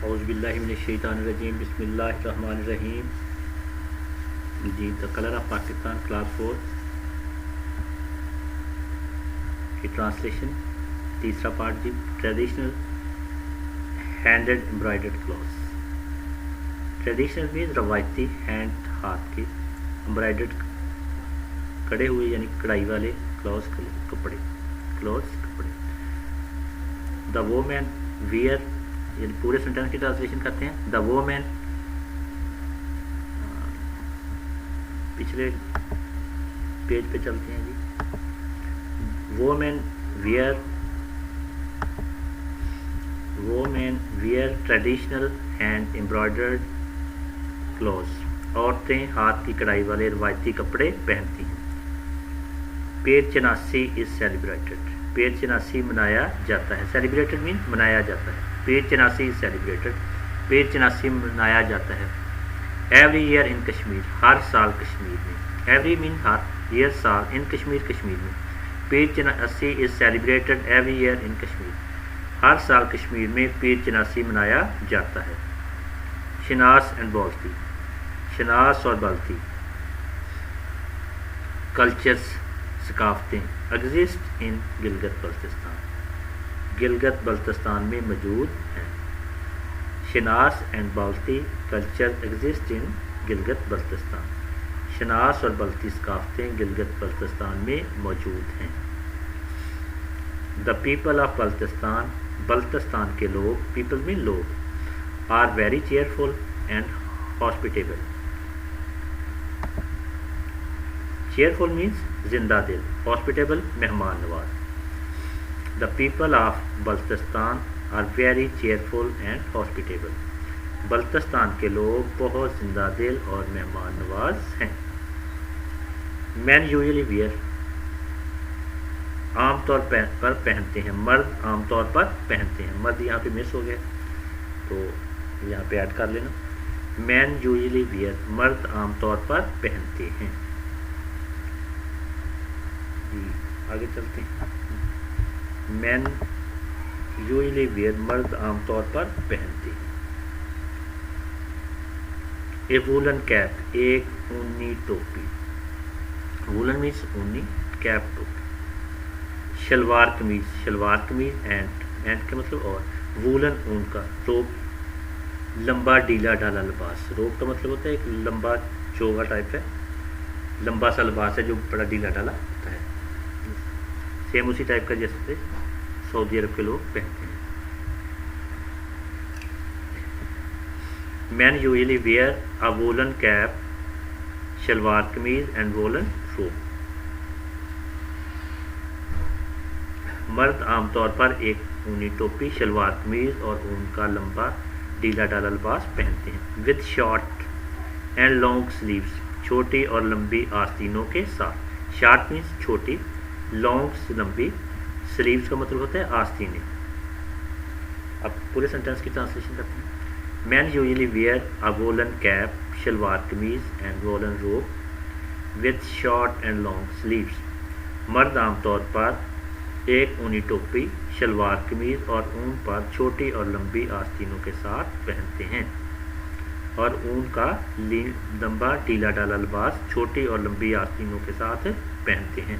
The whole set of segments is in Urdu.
اعوذ باللہ من الشیطان الرجیم بسم اللہ الرحمن الرحیم. جی the colour of Pakistan class 4 کی ٹرانسلیشن تیسرا پارٹ جی traditional handed embroidered clothes. Traditional means روایتی ہینڈ ہاتھ کے امبرائڈرڈ کڑے ہوئے یعنی کڑائی والے کپڑے. دا وومین ویئر یعنی پورے سینٹینس کی ٹرانسلیشن کرتے ہیں. دا وومین پچھلے پیج پہ چلتے ہیں جی. Women wear traditional hand embroidered clothes. عورتیں ہاتھ کی کڑھائی والے روایتی کپڑے پہنتی ہیں. پیر چناسی از سیلیبریٹڈ. پیر چناسی منایا جاتا ہے. سیلیبریٹڈ مین منایا جاتا ہے. پیر چناسی از سیلیبریٹڈ. پیر چناسی منایا جاتا ہے. ایوری ایئر ان کشمیر. ہر سال کشمیر میں. ایوری مین ہر, ایئر سال, ان کشمیر کشمیر میں. پیر چناسی از سیلیبریٹڈ ایوری ایئر ان کشمیر. ہر سال کشمیر میں پیر چناسی منایا جاتا ہے. شناس اینڈ بالتی. شناس اور بلتی کلچرز ثقافتیں ایگزسٹ ان گلگت بلتستان. گلگت بلتستان میں موجود ہیں. شناس and Balti culture exist in Gilgit Baltistan. شناس اور بلتی ثقافتیں گلگت بلتستان میں موجود ہیں. The people of Baltistan. Baltistan کے لوگ, پیپل مین لوگ, are very cheerful and hospitable. Cheerful means زندہ دل, ہاسپٹیبل مہمان نواز. The people of Baltistan are very cheerful and hospitable. Baltistan کے لوگ بہت زندہ دل اور مہمان نواز ہیں. Men usually where. عام طور پر پہنتے ہیں. مرد عام طور پر پہنتے ہیں. مرد یہاں پہ مس ہو گیا تو یہاں پہ ایڈ کر لینا. مین یوزلی ویئر. مرد عام طور پر پہنتے ہیں. جی آگے چلتے ہیں. Men usually where. مرد عام طور پر پہنتے ہیں. اے وولن کیپ. ایک اونی ٹوپی. وولن مینس اونی, کیپ ٹوپی. شلوار قمیض. شلوار قمیض اینٹ کا مطلب اور. وولن اون کا. روب لمبا ڈھیلا ڈالا لباس. روب کا مطلب ہوتا ہے ایک لمبا چوگا ٹائپ ہے, لمبا سا لباس ہے جو بڑا ڈھیلا ڈالا ہوتا ہے. سیم اسی ٹائپ کا جیسے سعودی عرب کے لوگ پہنتے ہیں. Men usually wear a woollen cap, shalwar kameez and woollen robe. مرد عام طور پر ایک اونی ٹوپی, شلوار قمیض اور اون کا لمبا ڈھیلا ڈالا لباس پہنتے ہیں. With short and long sleeves. چھوٹی اور لمبی آستینوں کے ساتھ. شارٹ مینس چھوٹی, لانگ لمبی, سلیوز کا مطلب ہوتا ہے آستینیں. اب پورے سینٹینس کی ٹرانسلیشن کرتے ہیں. Men usually wear a woollen cap, shalwar kameez and woollen robe with short and long sleeves. مرد عام طور پر ایک اونی ٹوپی, شلوار قمیض اور اون پر چھوٹی اور لمبی آستینوں کے ساتھ پہنتے ہیں, اور اون کا لمبا ڈھیلا ڈالا لباس چھوٹی اور لمبی آستینوں کے ساتھ پہنتے ہیں.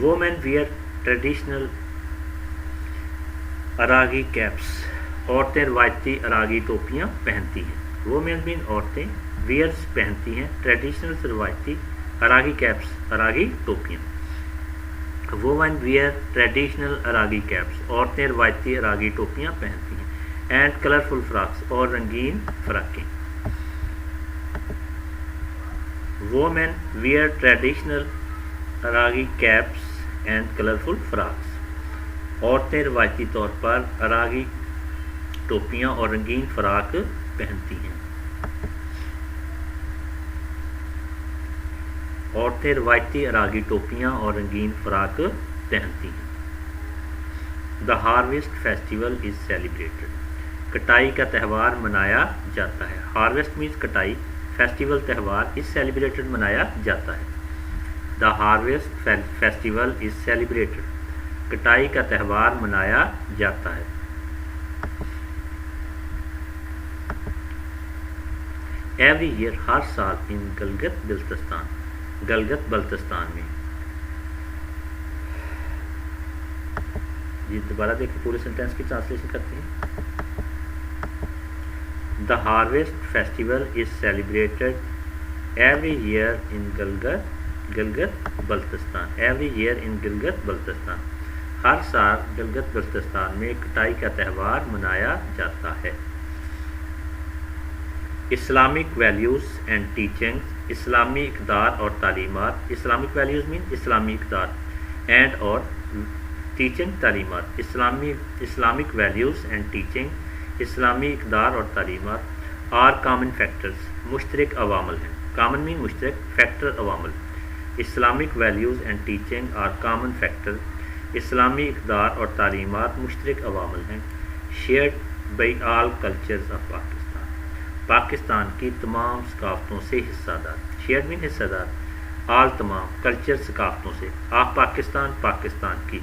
وومین ویئر ٹریڈیشنل اراگی کیپس. عورتیں روایتی اراگی ٹوپیاں پہنتی ہیں. وومین مین عورتیں, ویئرس پہنتی ہیں, ٹریڈیشنل روایتی, اراگی کیپس اراگی ٹوپیاں. وومین ویئر ٹریڈیشنل اراگی کیپس. عورتیں روایتی اراگی ٹوپیاں پہنتی ہیں. And colourful frocks. اور رنگین فراقیں. وومین ویئر ٹریڈیشنل اراگی کیپس اینڈ کلرفل فراکس. عورتیں روایتی طور پر اراگی ٹوپیاں اور رنگین فراق پہنتی ہیں. عورتیں روایتی اراگی ٹوپیاں اور رنگین فراق پہنتی ہیں. دا ہارویسٹ فیسٹیول از سیلیبریٹڈ. کٹائی کا تہوار منایا جاتا ہے. ہارویسٹ مینس کٹائی, فیسٹیول تہوار, از سیلیبریٹڈ منایا جاتا ہے. دا ہارویسٹ فیسٹیول از سیلیبریٹڈ. کٹائی کا تہوار منایا جاتا ہے. ایوری ایئر ہر سال ان گلگت بلتستان میں. یہ دوبارہ دیکھیں پورے سینٹینس کی ٹرانسلیشن کرتے ہیں. دا ہارویسٹ فیسٹیول از سیلیبریٹڈ ایوری ایئر ان گلگت بلتستان. ایوری ایئر ان گلگت بلتستان. ہر سال گلگت بلتستان میں کٹائی کا تہوار منایا جاتا ہے. Islamic values and teachings. اسلامی اقدار اور تعلیمات. اسلامک ویلیوز مین اسلامی اقدار، اینڈ اور ٹیچنگ تعلیمات. اسلامک ویلیوز اینڈ ٹیچنگ اسلامی اقدار اور تعلیمات آر کامن فیکٹرز مشترک عوامل ہیں. کامن مین مشترک، فیکٹر عوامل. Islamic values and teaching are common factor. اسلامی اقدار اور تعلیمات مشترک عوامل ہیں. Shared by all cultures of Pakistan. Pakistan کی تمام ثقافتوں سے حصہ دار. شیئرڈ مین حصہ دار، آل تمام، کلچر ثقافتوں سے، آف پاکستان پاکستان کی.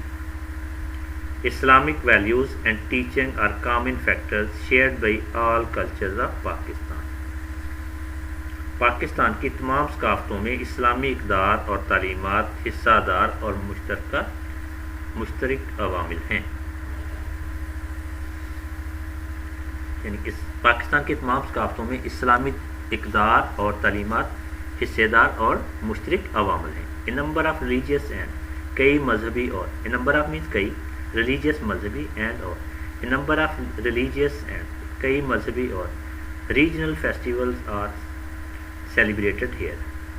Islamic values and teaching are common factors shared by all cultures of Pakistan. Pakistan کی تمام ثقافتوں میں اسلامی اقدار اور تعلیمات حصہ دار اور مشترک عوامل ہیں. یعنی پاکستان کی تمام ثقافتوں میں اسلامی اقدار اور تعلیمات حصے دار اور مشترک عوامل ہیں. A number of religious and کئی مذہبی اور اے نمبر آف مینس کئی ریلیجیس مذہبی اینڈ اور a number of religious and کئی مذہبی اور regional festivals are celebrated here.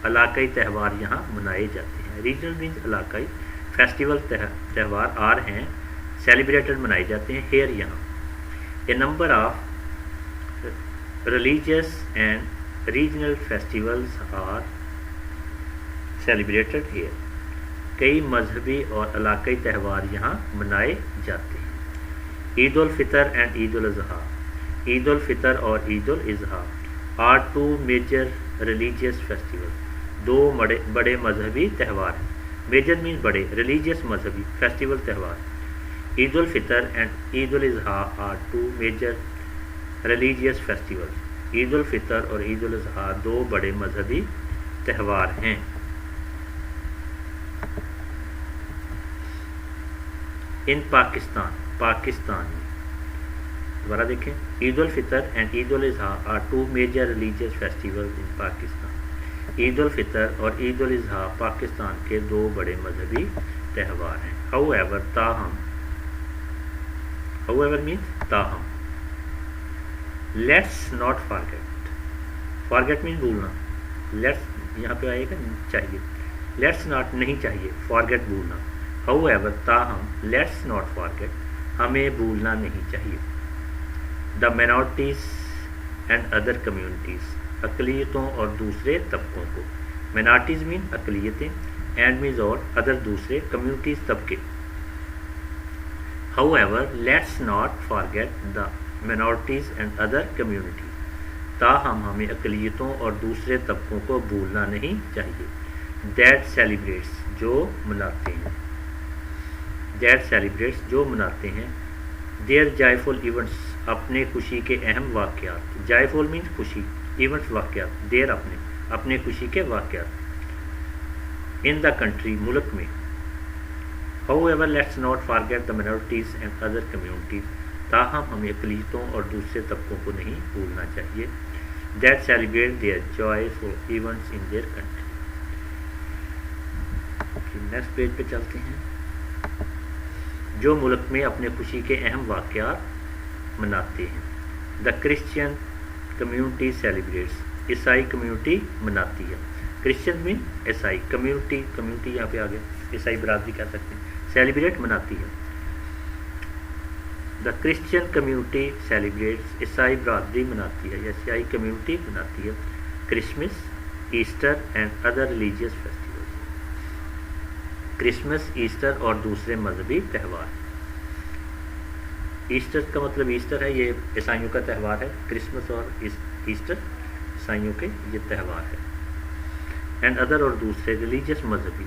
علاقائی تہوار یہاں منائے جاتے ہیں. ریجنل مینس علاقائی، فیسٹیول تہوار آر ہیں، سیلیبریٹڈ منائے جاتے ہیں، ہیئر یہاں. A number of religious and regional festivals are celebrated here. کئی مذہبی اور علاقائی تہوار یہاں منائے جاتے ہیں. عید الفطر اینڈ عید الاضحیٰ. عید الفطر اور Eid ul-Adha are two major religious festivals. دو بڑے مذہبی تہوار ہیں. میجر مینس بڑے، ریلیجیس مذہبی، فیسٹیول تہوار. Eid ul-Fitr and Eid ul-Adha are two major religious festival. Eid ul-Fitr اور عید الاضحیٰ دو بڑے مذہبی تہوار ہیں. ان پاکستان میں دوبارہ دیکھیں. Eid ul-Fitr and Eid ul-Adha are two major religious festival in Pakistan. Eid ul-Fitr اور عید الاضحیٰ پاکستان کے دو بڑے مذہبی تہوار ہیں. however تاہم means تاہم. لیٹس ناٹ فارگیٹ مین بھولنا. لیٹس یہاں پہ آئے گا چاہیے. لیٹس ناٹ نہیں چاہیے، فارگیٹ بھولنا. however تاہم لیٹس ناٹ فارگیٹ ہمیں بھولنا نہیں چاہیے. دا minorities اینڈ ادر کمیونٹیز اقلیتوں اور دوسرے طبقوں کو. minorities مین اقلیتیں، اینڈ مینز اور، ادر دوسرے، کمیونٹیز طبقے. however let's not forget the minorities and other communities. تاہم ہمیں اقلیتوں اور دوسرے طبقوں کو بھولنا نہیں چاہیے. that celebrates جو مناتے ہیں their joyful events اپنے خوشی کے اہم واقعات. joyful means خوشی، events واقعات، their اپنے خوشی کے واقعات. in the country ملک میں. however let's not forget the minorities and other communities. تاہم ہمیں اقلیتوں اور دوسرے طبقوں کو نہیں بھولنا چاہیے. that celebrate their joyful events in their country. Next page پہ چلتے ہیں. جو ملک میں اپنے خوشی کے اہم واقعات مناتے ہیں. دا کرسچین کمیونٹی سیلیبریٹس عیسائی کمیونٹی مناتی ہے. کرسچن مین عیسائی، کمیونٹی یہاں پہ آ گیا، عیسائی برادری کہہ سکتے ہیں. سیلیبریٹ مناتی ہے. دا کرسچین کمیونٹی سیلیبریٹس عیسائی برادری مناتی ہے یا عیسائی کمیونٹی مناتی ہے. Christmas, Easter and other religious festival. Christmas, Easter اور دوسرے مذہبی تہوار. ایسٹر کا مطلب ایسٹر ہے، یہ عیسائیوں کا تہوار ہے. کرسمس اور ایسٹر عیسائیوں کے یہ تہوار ہے. اینڈ ادر اور دوسرے ریلیجیس مذہبی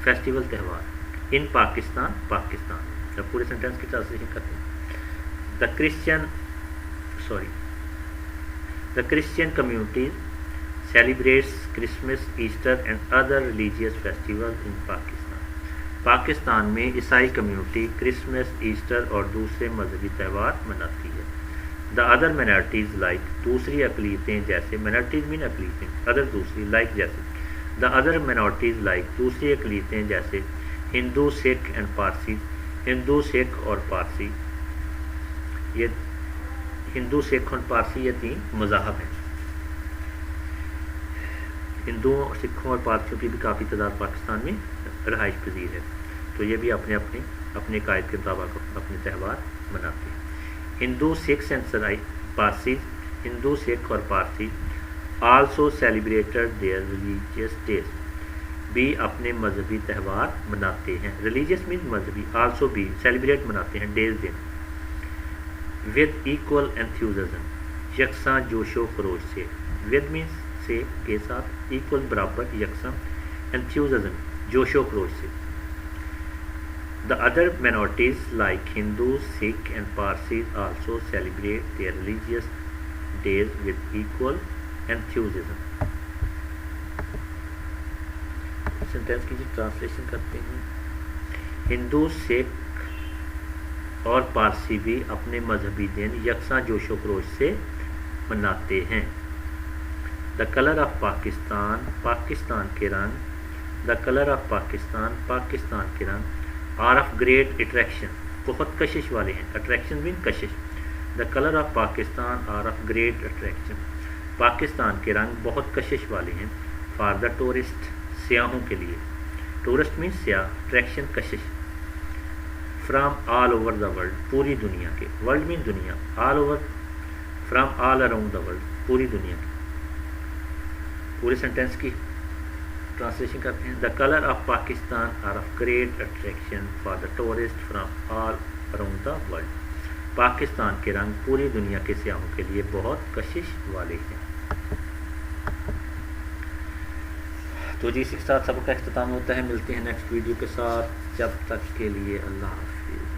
فیسٹیول تہوار. ان پاکستان جب پورے سینٹینس کی ٹرانسلیشن کرتے ہیں. The Christian community celebrates Christmas, Easter and other religious festivals in Pakistan. Pakistan میں عیسائی کمیونٹی کرسمس، ایسٹر اور دوسرے مذہبی تہوار مناتی ہے. The other minorities like دوسری اقلیتیں جیسے minorities mean اقلیتیں other دوسری like جیسے The other minorities like دوسری اقلیتیں جیسے ہندو، سکھ اینڈ پارسی. ہندو، سکھ اور پارسی، یہ ہندو، سکھ اور پارسی یہ تین مذاہب ہیں. ہندوؤں، سکھوں اور پارسیوں کی بھی کافی تعداد پاکستان میں رہائش پذیر ہے، تو یہ بھی اپنے قائد کے مطابق اپنے تہوار مناتے ہیں. ہندو، سکھ اینڈ پارسی، ہندو، سکھ اور Parsi also celebrated their religious days, بھی اپنے مذہبی تہوار مناتے ہیں. ریلیجیس مینس مذہبی، آلسو بھی سیلیبریٹ مناتے ہیں ڈیز دن ود ایکول انتھیوززم، یکساں جوش و خروش سے. ود مینس سے کے ساتھ، ایکول برابر، یکساں، انتھیوززم جوش و خروش سے. The other minorities like Hindus, Sikh and Parsis also celebrate their religious days with equal enthusiasm. Sentence کی ٹرانسلیشن کرتے ہیں. ہندو، سکھ اور پارسی بھی اپنے مذہبی دن یکساں جوش و خروش سے مناتے ہیں. The colour of Pakistan, Pakistan کے رنگ. دا کلر آف پاکستان، پاکستان کے رنگ آر آف گریٹ اٹریکشن، بہت کشش والے ہیں. اٹریکشن مین کشش. The colour of Pakistan are of great attraction, پاکستان کے رنگ بہت کشش والے ہیں. فار دا ٹورسٹ، سیاحوں کے لیے. ٹورسٹ مین سیاح، اٹریکشن کشش. From all over the world, پوری دنیا کے. ورلڈ مین دنیا، all over, from all around the world, پوری دنیا کی. پورے سینٹینس کی ٹرانسلیشن کرتے ہیں. The colour of Pakistan are of great attraction for the tourist from all around the world, Pakistan کے رنگ پوری دنیا کے سیاحوں کے لیے بہت کشش والے ہیں. تو جی اسی کے ساتھ سبق کا اختتام ہوتا ہے. ملتے ہیں نیکسٹ ویڈیو کے ساتھ، جب تک کے لیے اللہ حافظ.